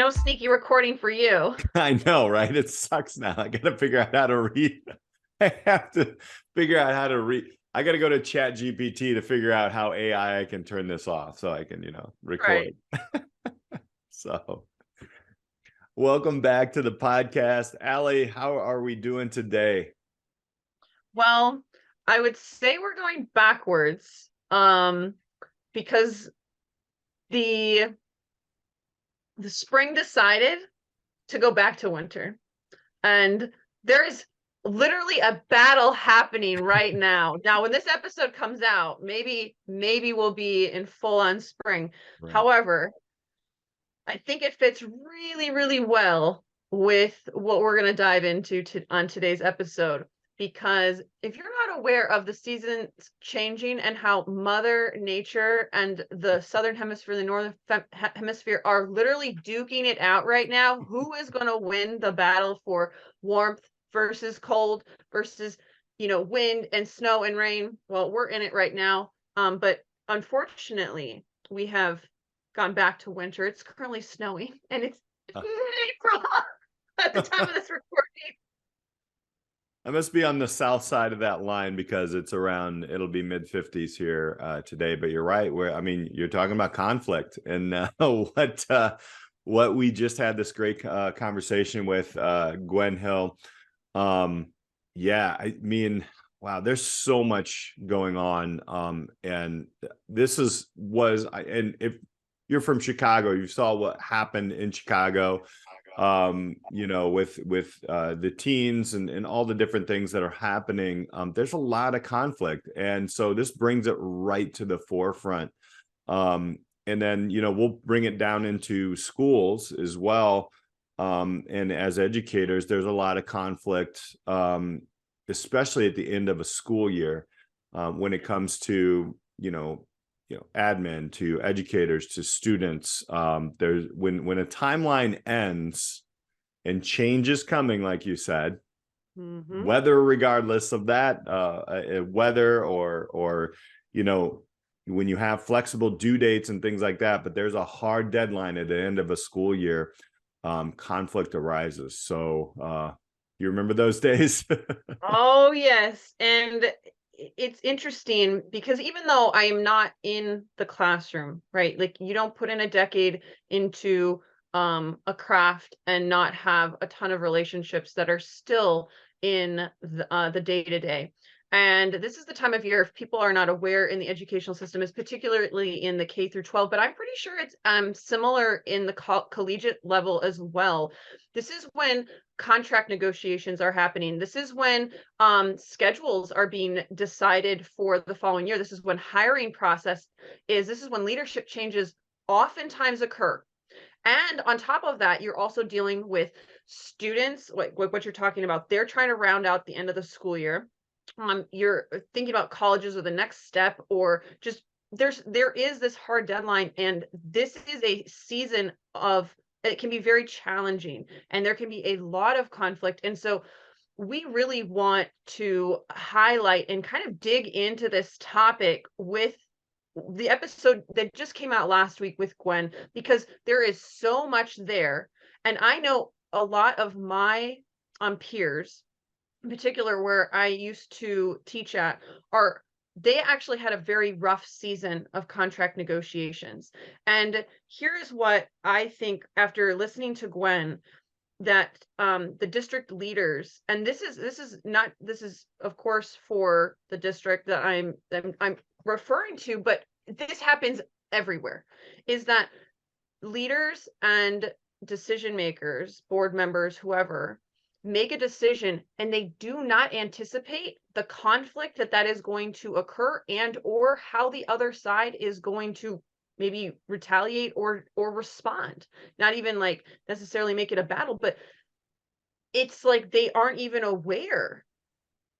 No sneaky recording for you. I know, right? It sucks now. I got to figure out how to read. I have to figure out how to read. I got to go to Chat GPT to figure out how AI I can turn this off so I can, record. Right. So, welcome back to the podcast. Alli, how are we doing today? Well, I would say we're going backwards, because the spring decided to go back to winter. And there's literally a battle happening right now. Now, when this episode comes out, maybe we'll be in full on spring. Right. However, I think it fits really, really well with what we're going to dive into on today's episode. Because if you're not aware of the seasons changing and how Mother Nature and the Southern Hemisphere, the Northern Hemisphere are literally duking it out right now, who is going to win the battle for warmth versus cold versus, wind and snow and rain? Well, we're in it right now. But unfortunately, we have gone back to winter. It's currently snowing, and it's April at the time of this recording. I must be on the south side of that line because it'll be mid 50s here today. But you're right. You're talking about conflict and what we just had this great conversation with Gwen Hill. Yeah, I mean, wow, there's so much going on. And and if you're from Chicago, you saw what happened in Chicago, with the teens and all the different things that are happening. There's a lot of conflict. And so this brings it right to the forefront. And then, we'll bring it down into schools as well. And as educators, there's a lot of conflict, especially at the end of a school year, when it comes to, admin, to educators, to students. There's when a timeline ends and change is coming, like you said, whether regardless of that, weather or when you have flexible due dates and things like that, but there's a hard deadline at the end of a school year, conflict arises. So you remember those days? Oh, yes. And it's interesting because even though I am not in the classroom, right? Like you don't put in a decade into a craft and not have a ton of relationships that are still in the day-to-day. And this is the time of year, if people are not aware in the educational system, is particularly in the K through 12, but I'm pretty sure it's similar in the collegiate level as well. This is when contract negotiations are happening. This is when schedules are being decided for the following year. This is when hiring process is. This is when leadership changes oftentimes occur. And on top of that, you're also dealing with students, like what you're talking about. They're trying to round out the end of the school year. You're thinking about colleges or the next step, or just there is this hard deadline, and this is a season of, it can be very challenging and there can be a lot of conflict. And so we really want to highlight and kind of dig into this topic with the episode that just came out last week with Gwen, because there is so much there. And I know a lot of my peers, in particular where I used to teach at, they actually had a very rough season of contract negotiations. And here's what I think after listening to Gwen, that the district leaders, and this is of course for the district that I'm referring to, but this happens everywhere, is that leaders and decision makers, board members, whoever, make a decision and they do not anticipate the conflict that is going to occur, and or how the other side is going to maybe retaliate or respond. Not even like necessarily make it a battle, but it's like they aren't even aware,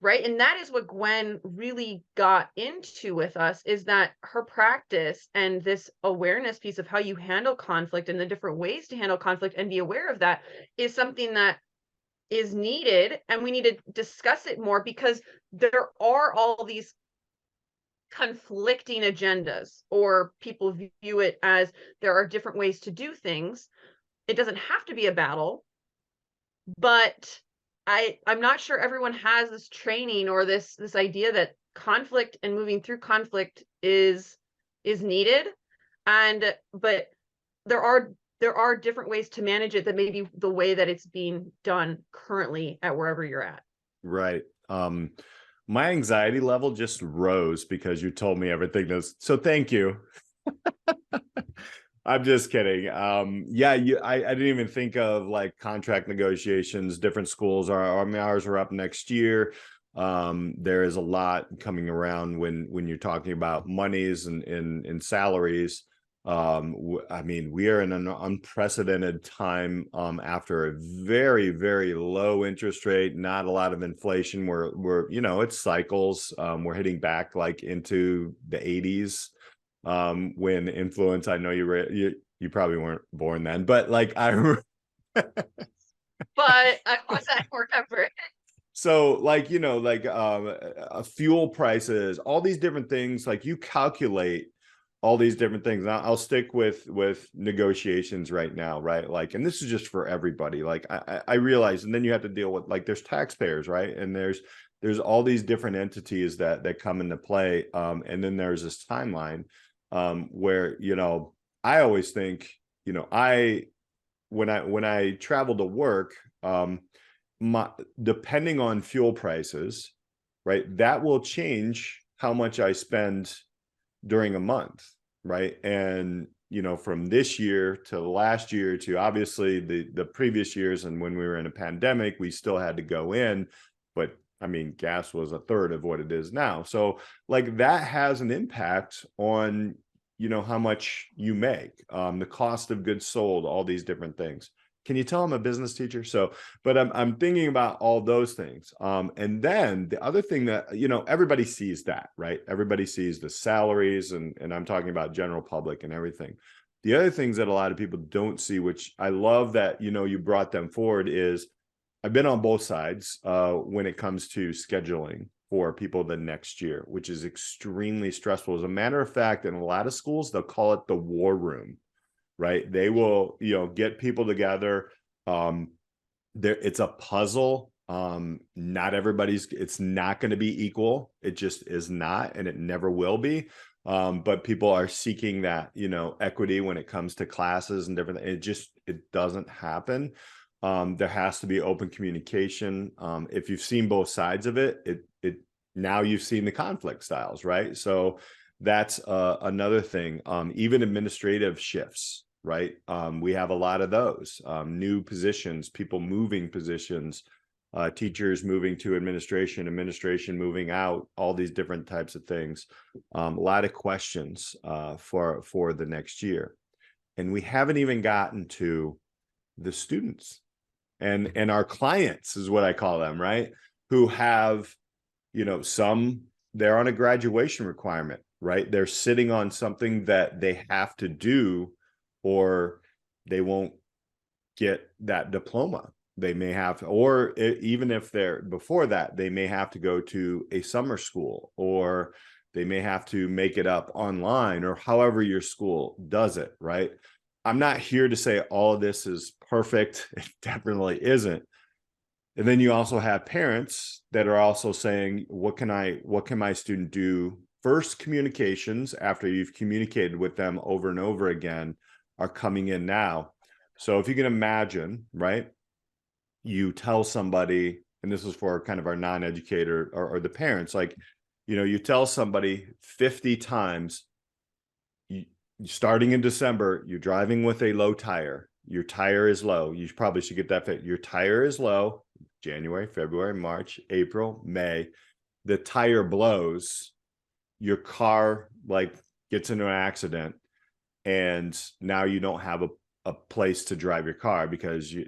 right? And that is what Gwen really got into with us, is that her practice and this awareness piece of how you handle conflict and the different ways to handle conflict and be aware of that is something that is needed, and we need to discuss it more, because there are all these conflicting agendas, or people view it as there are different ways to do things. it doesn't have to be a battle, but I'm not sure everyone has this training or this idea that conflict and moving through conflict is needed. And but there are different ways to manage it that maybe the way that it's being done currently at wherever you're at. Right. My anxiety level just rose because you told me everything. So thank you. I'm just kidding. Yeah, I didn't even think of like contract negotiations. Different schools I mean, ours are up next year. There is a lot coming around when you're talking about monies and salaries. I mean, we are in an unprecedented time after a very, very low interest rate, not a lot of inflation. We're it's cycles. We're hitting back like into the 80s. When influence, I know you probably weren't born then, but like But I was at forever. so like fuel prices, all these different things, like you calculate all these different things. I'll stick with negotiations right now, right? Like, and this is just for everybody. Like I realize, and then you have to deal with like there's taxpayers, right? And there's all these different entities that come into play. And then there's this timeline where I always think when I travel to work, depending on fuel prices, right, that will change how much I spend during a month, right? And from this year to last year to obviously the previous years, and when we were in a pandemic, we still had to go in, but I mean, gas was a third of what it is now. So like that has an impact on how much you make, the cost of goods sold, all these different things. Can you tell I'm a business teacher? So, but I'm thinking about all those things. And then the other thing that, everybody sees that, right? Everybody sees the salaries, and I'm talking about general public and everything. The other things that a lot of people don't see, which I love that, you brought them forward, is I've been on both sides when it comes to scheduling for people the next year, which is extremely stressful. As a matter of fact, in a lot of schools, they'll call it the war room, right? They will, get people together. It's a puzzle. Not everybody's, it's not going to be equal. It just is not, and it never will be. But people are seeking that, equity when it comes to classes and different, it doesn't happen. There has to be open communication. If you've seen both sides of it, now you've seen the conflict styles, right? So that's another thing. Even administrative shifts, right? We have a lot of those new positions, people moving positions, teachers moving to administration moving out, all these different types of things. A lot of questions for the next year. And we haven't even gotten to the students and our clients, is what I call them, right? Who have, some, they're on a graduation requirement, right? They're sitting on something that they have to do, or they won't get that diploma. They may have, or even if they're before that, they may have to go to a summer school, or they may have to make it up online, or however your school does it, right? I'm not here to say all of this is perfect. It definitely isn't. And then you also have parents that are also saying, what can my student do? First communications, after you've communicated with them over and over again, are coming in now. So if you can imagine, right, you tell somebody, and this is for kind of our non-educator or the parents, like, you tell somebody 50 times, starting in December, you're driving with a low tire. Your tire is low. You probably should get that fit. Your tire is low. January, February, March, April, May. The tire blows. Your car like gets into an accident, and now you don't have a place to drive your car because you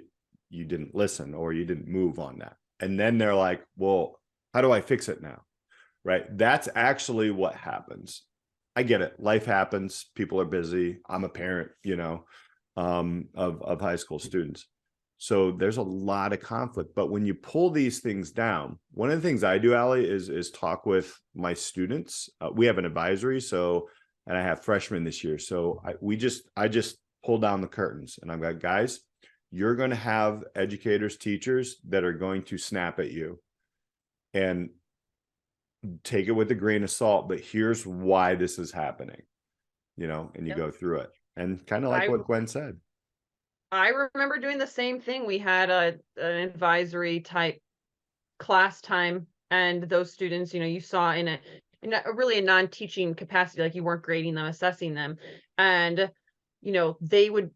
didn't listen, or you didn't move on that. And then they're like, well, how do I fix it now? Right? That's actually what happens. I get it. Life happens. People are busy. I'm a parent, of high school students. So there's a lot of conflict. But when you pull these things down, one of the things I do, Alli, is talk with my students. We have an advisory, and I have freshmen this year. So I just pull down the curtains. And I'm like, guys, you're going to have educators, teachers that are going to snap at you, and take it with a grain of salt, but here's why this is happening, and you Yep. go through it. And kind of like I what Gwen said. I remember doing the same thing. We had an advisory type class time, and those students, you saw in a really a non-teaching capacity, like you weren't grading them, assessing them. And, they would,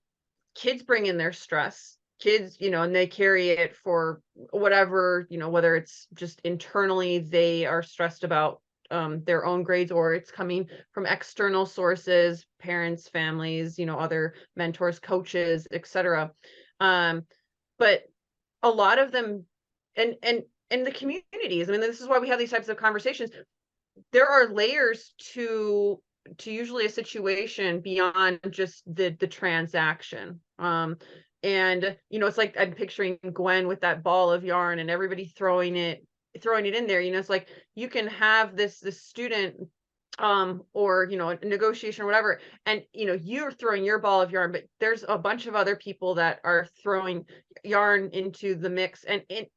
kids bring in their stress, kids, and they carry it for whatever, whether it's just internally, they are stressed about their own grades, or it's coming from external sources, parents, families, other mentors, coaches, etc. But a lot of them, and the communities, I mean, this is why we have these types of conversations. There are layers to usually a situation beyond just the transaction. And it's like I'm picturing Gwen with that ball of yarn and everybody throwing it in there. It's like you can have this student or a negotiation or whatever, and you're throwing your ball of yarn, but there's a bunch of other people that are throwing yarn into the mix, and it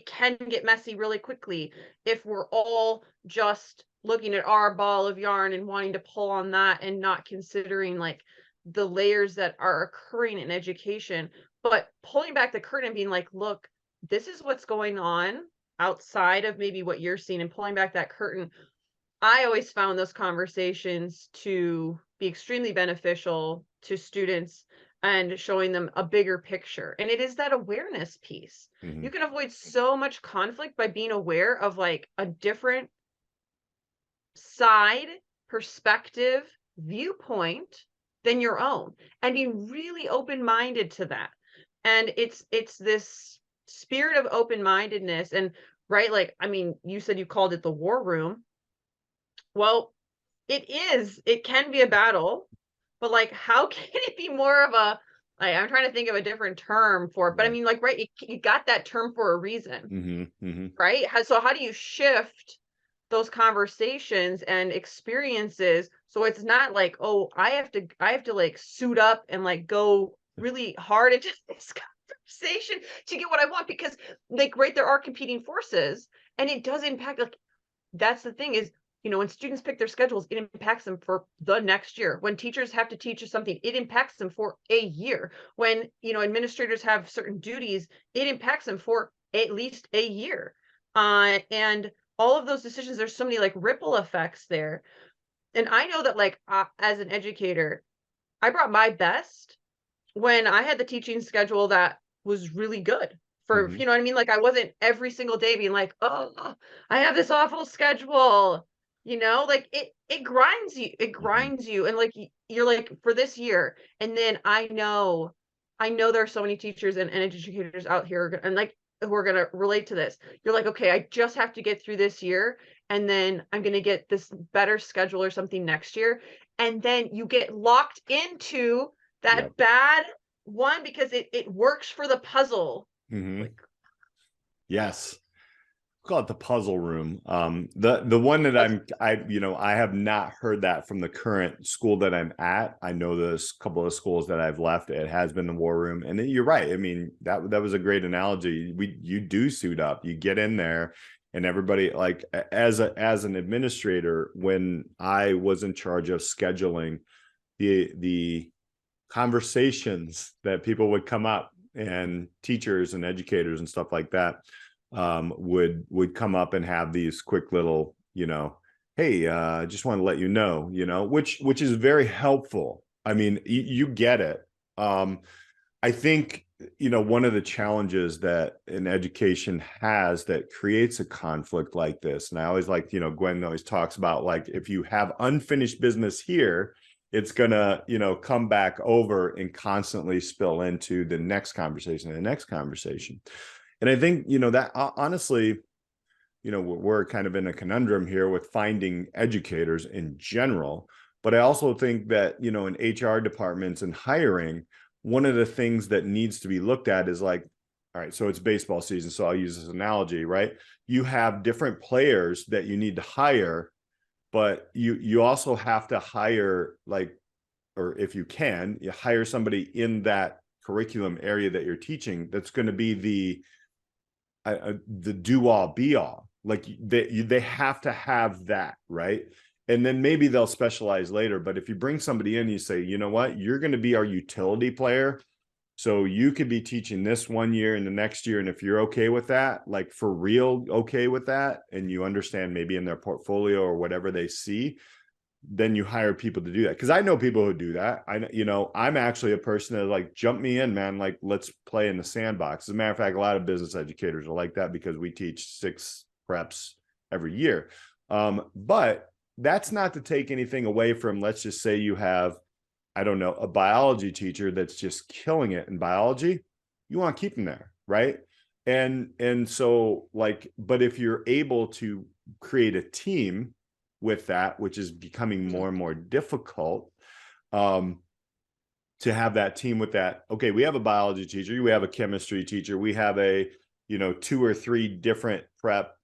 can get messy really quickly if we're all just looking at our ball of yarn and wanting to pull on that and not considering like the layers that are occurring in education. But pulling back the curtain and being like, look, this is what's going on outside of maybe what you're seeing, and pulling back that curtain. I always found those conversations to be extremely beneficial to students and showing them a bigger picture. And it is that awareness piece. Mm-hmm. You can avoid so much conflict by being aware of like a different side, perspective, viewpoint than your own, and being really open-minded to that. And it's this spirit of open-mindedness. And right, like, I mean, you said you called it the war room. Well, it can be a battle, but like, how can it be more of a, like, I'm trying to think of a different term for it, but I mean, like, right, you got that term for a reason. Mm-hmm. Mm-hmm. Right? So how do you shift those conversations and experiences so it's not like, oh, I have to like suit up and like go really hard into this conversation to get what I want, because like, right, there are competing forces, and it does impact, like, that's the thing is, when students pick their schedules, it impacts them for the next year. When teachers have to teach something, it impacts them for a year. When, administrators have certain duties, it impacts them for at least a year. And all of those decisions, there's so many like ripple effects there. And I know that, like, as an educator, I brought my best when I had the teaching schedule that was really good for, Mm-hmm. you know what I mean? Like, I wasn't every single day being like, oh, I have this awful schedule, like it grinds you. And like, you're like, for this year. And then I know there are so many teachers and educators out here, and like, who are going to relate to this. You're like, okay, I just have to get through this year, and then I'm going to get this better schedule or something next year. And then you get locked into that Yep. bad one because it works for the puzzle. Mm-hmm. Like, Yes. Call it the puzzle room. The one that I have not heard that from the current school that I'm at. I know there's a couple of schools that I've left. It has been the war room, and you're right. I mean, that was a great analogy. You do suit up, you get in there, and everybody, like, as an administrator, when I was in charge of scheduling the conversations that people would come up, and teachers and educators and stuff like that, would come up and have these quick little, hey, just want to let you know, which is very helpful. I mean, you get it. I think, one of the challenges that an education has that creates a conflict like this, and I always like, Gwen always talks about, like, if you have unfinished business here, it's gonna, come back over and constantly spill into the next conversation and the next conversation. And I think, that honestly, we're kind of in a conundrum here with finding educators in general. But I also think that, in HR departments and hiring, one of the things that needs to be looked at is like, all right, so it's baseball season, so I'll use this analogy, right? You have different players that you need to hire, but you also have to hire, like, or if you can, you hire somebody in that curriculum area that you're teaching that's going to be the do all be all. Like they have to have that, right? And then maybe they'll specialize later. But if you bring somebody in, you say, you know what, you're going to be our utility player. So you could be teaching this one year and the next year. And if you're okay with that, like for real, okay with that, and you understand maybe in their portfolio or whatever they see, then you hire people to do that. Cause I know people who do that. I'm actually a person that like, jump me in, man. Like, let's play in the sandbox. As a matter of fact, a lot of business educators are like that because we teach 6 preps every year. But that's not to take anything away from, let's just say you have, I don't know, a biology teacher that's just killing it in biology. You want to keep them there, right? And so like, but if you're able to create a team with that, which is becoming more and more difficult, to have that team with that. Okay, we have a biology teacher, we have a chemistry teacher, we have a 2 or 3 different prep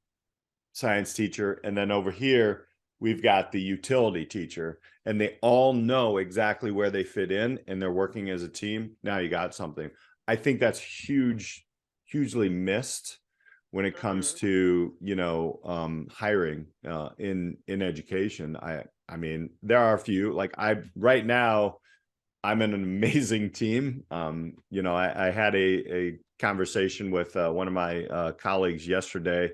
science teacher, and then over here we've got the utility teacher, and they all know exactly where they fit in, and they're working as a team. Now you got something. I think that's hugely missed when it comes to hiring in education. I mean, there are a few, like right now I'm in an amazing team. I had a conversation with one of my colleagues yesterday,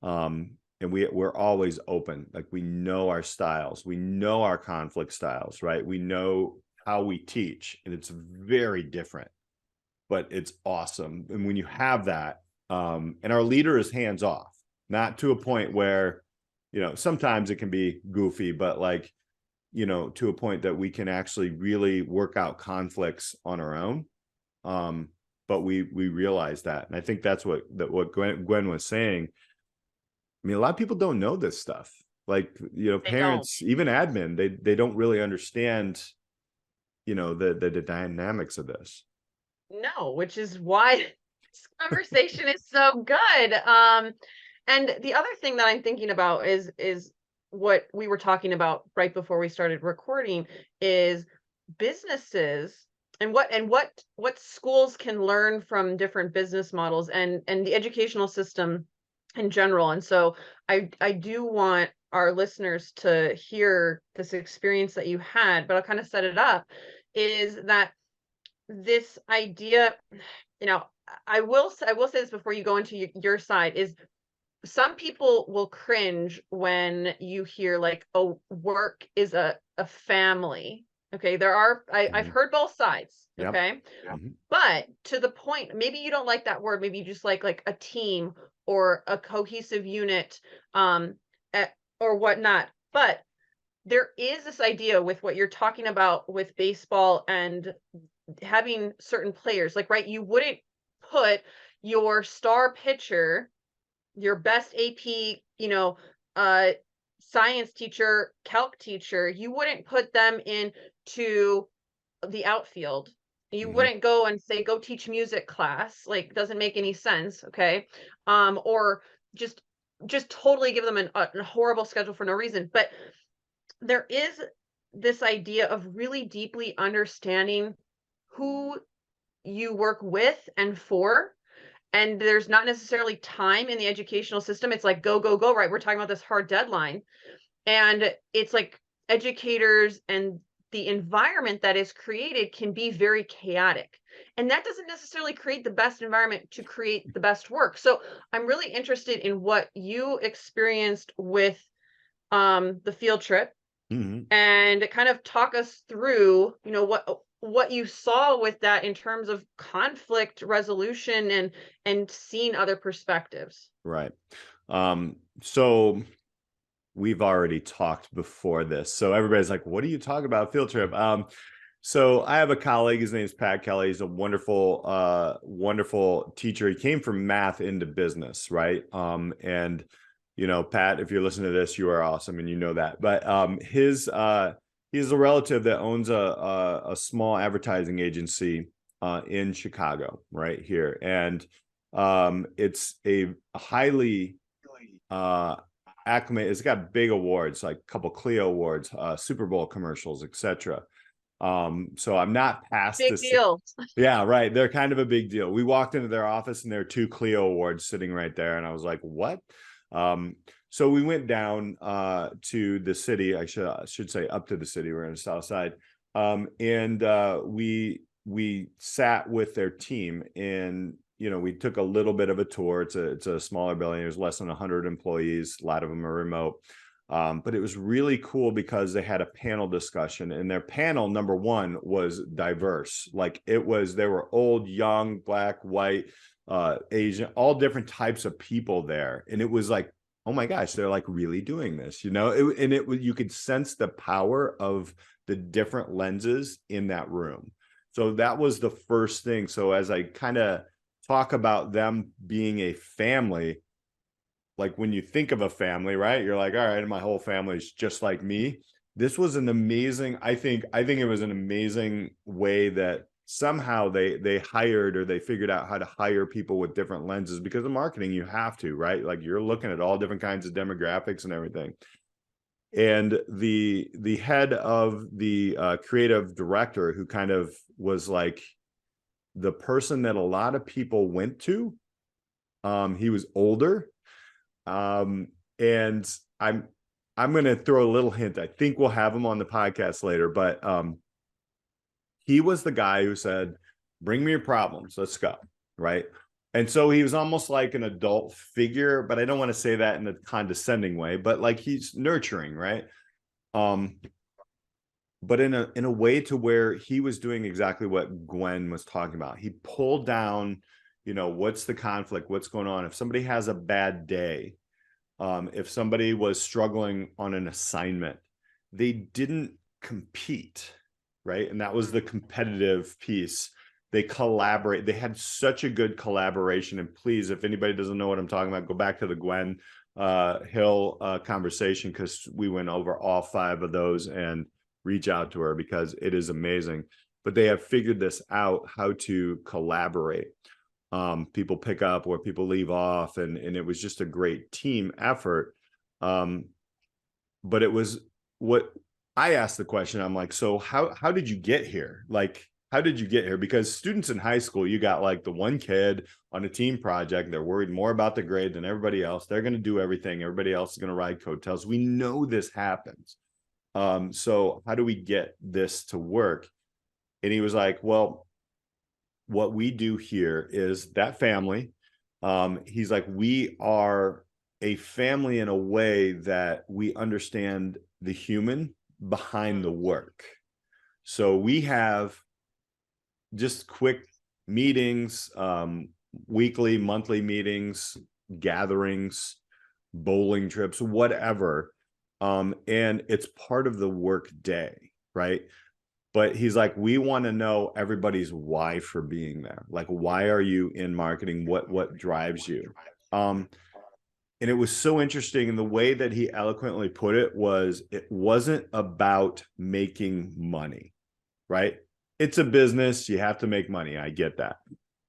and we're always open. Like, we know our styles, we know our conflict styles, right? We know how we teach, and it's very different, but it's awesome. And when you have that, and our leader is hands off, not to a point where, sometimes it can be goofy, but like, to a point that we can actually really work out conflicts on our own. But we realize that. And I think that's what Gwen was saying. I mean, a lot of people don't know this stuff. Like, parents, even admin, they don't really understand, the dynamics of this. No, which is why this conversation is so good. And the other thing that I'm thinking about is what we were talking about right before we started recording, is businesses and what schools can learn from different business models and the educational system in general. And so I do want our listeners to hear this experience that you had, but I'll kind of set it up, is that this idea, I will say this before you go into your side, is some people will cringe when you hear like, oh, work is a family. Okay, I've heard both sides. Yep. Okay. Yep. But to the point, maybe you don't like that word, maybe you just like a team or a cohesive unit, or whatnot. But there is this idea with what you're talking about with baseball and having certain players, like, right, you wouldn't put your star pitcher, your best AP, science teacher, calc teacher, you wouldn't put them into the outfield. You wouldn't go and say, go teach music class. Like, doesn't make any sense. Okay. Or just totally give them a horrible schedule for no reason. But there is this idea of really deeply understanding who you work with and for. And there's not necessarily time in the educational system. It's like, go, go, go, right? We're talking about this hard deadline. And it's like educators and the environment that is created can be very chaotic. And that doesn't necessarily create the best environment to create the best work. So I'm really interested in what you experienced with the field trip, and kind of talk us through, what you saw with that in terms of conflict resolution and seeing other perspectives. Right. So we've already talked before this. So everybody's like, what are you talking about, field trip? So I have a colleague, his name is Pat Kelly. He's a wonderful, wonderful teacher. He came from math into business, right? And Pat, if you're listening to this, you are awesome, and you know that. But he's a relative that owns a small advertising agency in Chicago, right here, and it's a highly acclimated. It's got big awards, like a couple Clio awards, Super Bowl commercials, etc. So I'm not past Big this. deal. Yeah, right. They're kind of a big deal. We walked into their office and there are 2 Clio awards sitting right there. And I was like, what? So we went down to the city. I should say up to the city. We're in the south side. And we sat with their team, and we took a little bit of a tour. It's a smaller building. There's less than 100 employees. A lot of them are remote. But it was really cool because they had a panel discussion, and their panel number one was diverse. Like they were old, young, black, white, Asian, all different types of people there. And it was like, oh my gosh, they're like really doing this, you could sense the power of the different lenses in that room. So that was the first thing. So as I kind of talk about them being a family, like when you think of a family, right? You're like, all right, my whole family is just like me. This was an amazing, I think it was an amazing way that somehow they hired, or they figured out how to hire people with different lenses, because of marketing, you have to, right? Like you're looking at all different kinds of demographics and everything. And the head of the creative director, who kind of was like the person that a lot of people went to, he was older. And I'm going to throw a little hint. I think we'll have him on the podcast later, but he was the guy who said, bring me your problems, let's go, right? And so he was almost like an adult figure, but I don't want to say that in a condescending way, but like he's nurturing, right? But in a way to where he was doing exactly what Gwen was talking about. He pulled down, what's the conflict, what's going on. If somebody has a bad day, if somebody was struggling on an assignment, they didn't compete, right? And that was the competitive piece. They collaborate. They had such a good collaboration. And please, if anybody doesn't know what I'm talking about, go back to the Gwen Hill conversation, because we went over all 5 of those, and reach out to her because it is amazing. But they have figured this out, how to collaborate. People pick up where people leave off, and it was just a great team effort. But it was what I asked the question. I'm like, so how did you get here? Like, how did you get here? Because students in high school, you got like the one kid on a team project. They're worried more about the grade than everybody else. They're going to do everything. Everybody else is going to ride coattails. We know this happens. So how do we get this to work? And he was like, well, what we do here is that family. He's like, we are a family in a way that we understand the human behind the work. So we have just quick meetings, weekly, monthly meetings, gatherings, bowling trips, whatever. And it's part of the work day, right? But he's like, we want to know everybody's why for being there. Like, why are you in marketing? What drives you? And it was so interesting. And the way that he eloquently put it wasn't about making money, right? It's a business. You have to make money. I get that.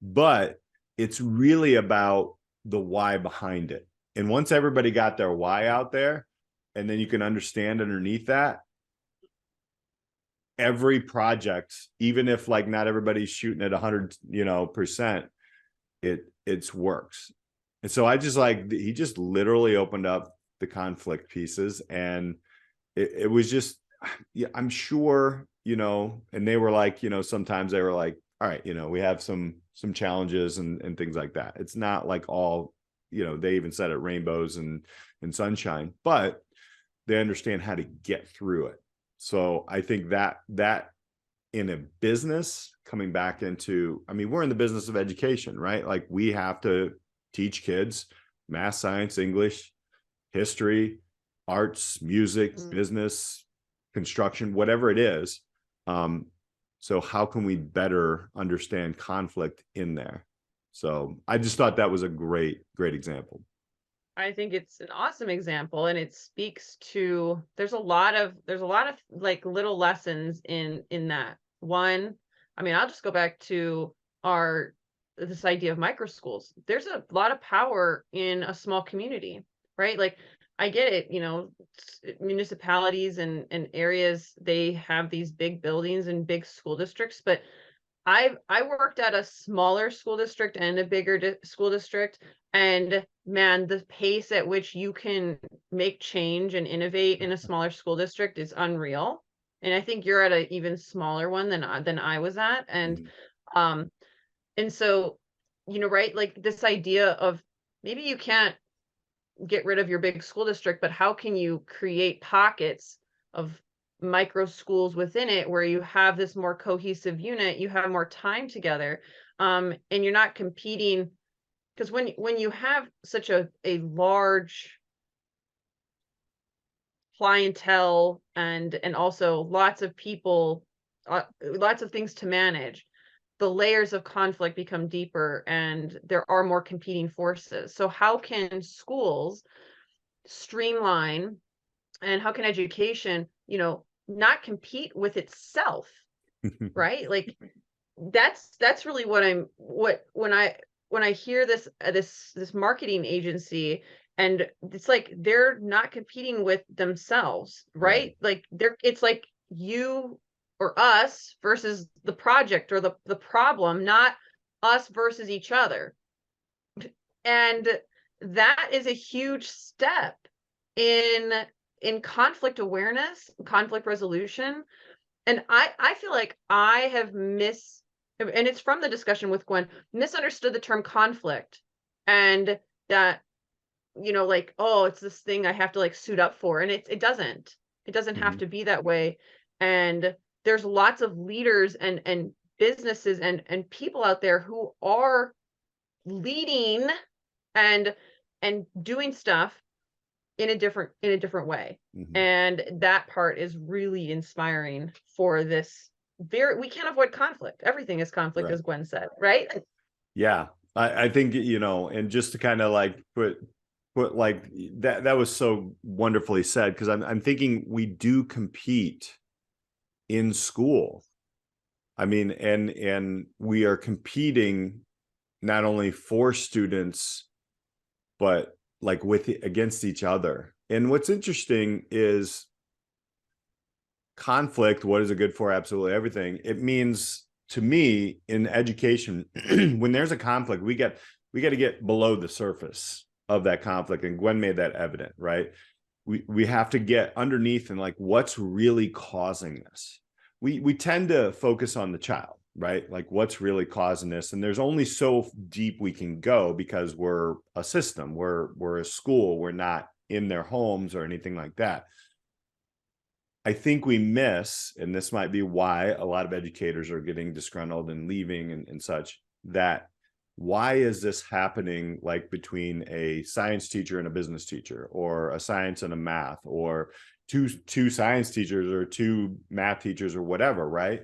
But it's really about the why behind it. And once everybody got their why out there, and then you can understand underneath that, every project, even if like not everybody's shooting at 100%, it's works. And so he just literally opened up the conflict pieces, and it was just, yeah, I'm sure, and they were like, sometimes they were like, all right, we have some challenges and things like that. It's not like all, they even said it, rainbows and sunshine, but they understand how to get through it. So I think that in a business, coming back into, we're in the business of education, right? Like we have to teach kids math, science, English, history, arts, music, business, construction, whatever it is. So how can we better understand conflict in there? So I just thought that was a great example. I think it's an awesome example, and it speaks to, there's a lot of like little lessons in that. One, I'll just go back to this idea of micro schools. There's a lot of power in a small community, right? Like I get it, municipalities and areas, they have these big buildings and big school districts, but I worked at a smaller school district and a bigger school district, and man, the pace at which you can make change and innovate in a smaller school district is unreal. And I think you're at an even smaller one than I was at, Mhm. um, and so, right, like this idea of maybe you can't get rid of your big school district, but how can you create pockets of micro schools within it where you have this more cohesive unit, you have more time together, and you're not competing, because when you have such a large clientele and also lots of people, lots of things to manage, the layers of conflict become deeper and there are more competing forces. So how can schools streamline, and how can education, not compete with itself, right? Like that's really what when I hear this marketing agency, and it's like they're not competing with themselves, Right. right? Like it's like you or us versus the project or the problem, not us versus each other. And that is a huge step in conflict awareness, conflict resolution. And I feel like I have and it's from the discussion with Gwen, misunderstood the term conflict, and that, like, oh, it's this thing I have to like suit up for. And it doesn't have Mhm. to be that way. And there's lots of leaders and businesses and people out there who are leading and doing stuff in a different way. Mhm. And that part is really inspiring for this. We can't avoid conflict. Everything is conflict, Right. as Gwen said, right? Yeah. I think, and just to kind of like put like that was so wonderfully said, because I'm thinking we do compete in school. I mean, and we are competing not only for students, but like against each other. And what's interesting is conflict. What is it good for? Absolutely everything. It means, to me, in education, when there's a conflict, we got to get below the surface of that conflict. And Gwen made that evident, right? We have to get underneath and like what's really causing this. We tend to focus on the child, right? Like what's really causing this. And there's only so deep we can go because we're a system, we're a school, we're not in their homes or anything like that. I think we miss, and this might be why a lot of educators are getting disgruntled and leaving and such, that why is this happening like between a science teacher and a business teacher, or a science and a math, or two science teachers or two math teachers, or whatever, right?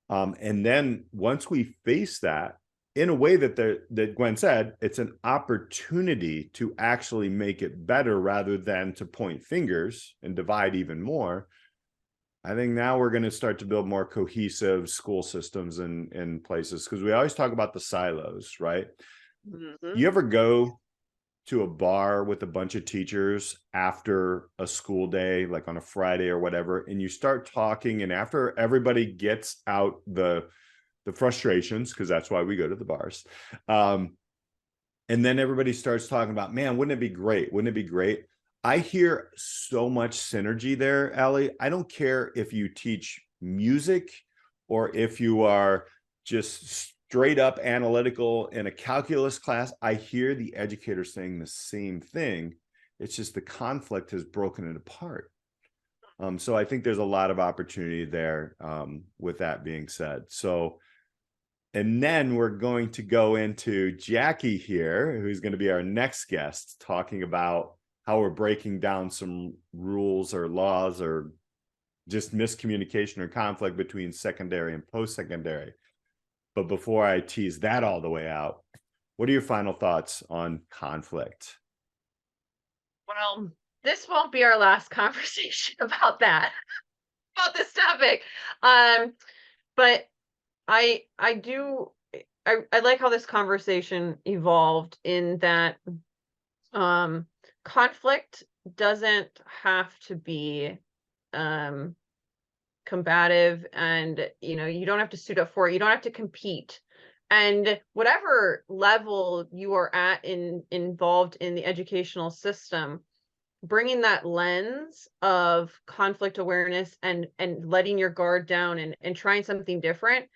And then once we face that in a way that Gwen said, it's an opportunity to actually make it better rather than to point fingers and divide even more. I think now we're going to start to build more cohesive school systems in places, because we always talk about the silos, right? Mhm. You ever go to a bar with a bunch of teachers after a school day, like on a Friday or whatever, and you start talking, and after everybody gets out the frustrations, because that's why we go to the bars, and then everybody starts talking about, man, wouldn't it be great? Wouldn't it be great? I hear so much synergy there, Alli. I don't care if you teach music or if you are just straight up analytical in a calculus class. I hear the educators saying the same thing. It's just the conflict has broken it apart. So I think there's a lot of opportunity there, with that being said. So, and then we're going to go into Jackie here, who's going to be our next guest, talking about how we're breaking down some rules or laws or just miscommunication or conflict between secondary and post-secondary. But before I tease that all the way out, what are your final thoughts on conflict? Well, this won't be our last conversation about that, about this topic. But I do I like how this conversation evolved, in that conflict doesn't have to be combative, and you don't have to suit up for it. You don't have to compete. And whatever level you are at involved in the educational system, bringing that lens of conflict awareness and letting your guard down and trying something different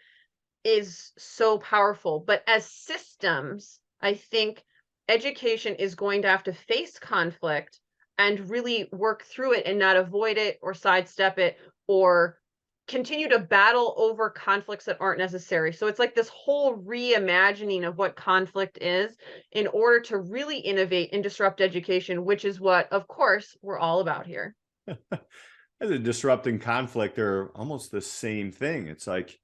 is so powerful. But as systems, I think education is going to have to face conflict and really work through it and not avoid it or sidestep it or continue to battle over conflicts that aren't necessary. So it's like this whole reimagining of what conflict is in order to really innovate and disrupt education, which is what, of course, we're all about here. As a disrupting conflict, they're almost the same thing. It's like,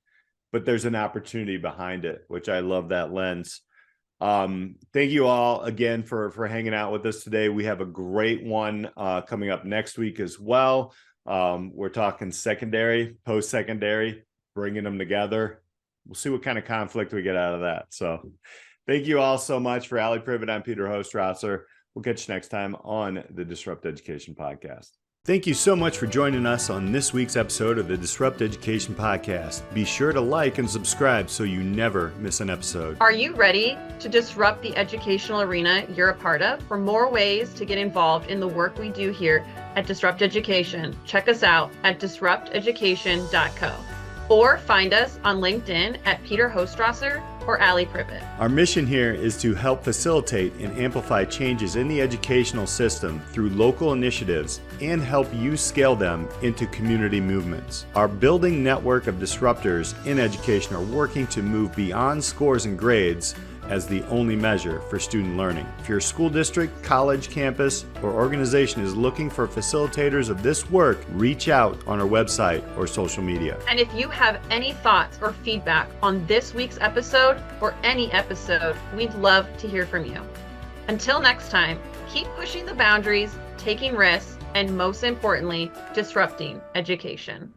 but there's an opportunity behind it, which I love that lens. Thank you all again for hanging out with us today. We have a great one coming up next week as well. We're talking secondary, post-secondary, bringing them together. We'll see what kind of conflict we get out of that. So thank you all so much. For Alli Privitt, I'm Peter Hostrawser. We'll catch you next time on the Disrupt Education Podcast. Thank you so much for joining us on this week's episode of the Disrupt Education Podcast. Be sure to like and subscribe so you never miss an episode. Are you ready to disrupt the educational arena you're a part of? For more ways to get involved in the work we do here at Disrupt Education, check us out at disrupteducation.co or find us on LinkedIn at Peter Hostrawser or Alli Privitt. Our mission here is to help facilitate and amplify changes in the educational system through local initiatives and help you scale them into community movements. Our building network of disruptors in education are working to move beyond scores and grades as the only measure for student learning. If your school district, college, campus, or organization is looking for facilitators of this work, reach out on our website or social media. And if you have any thoughts or feedback on this week's episode or any episode, we'd love to hear from you. Until next time, keep pushing the boundaries, taking risks, and most importantly, disrupting education.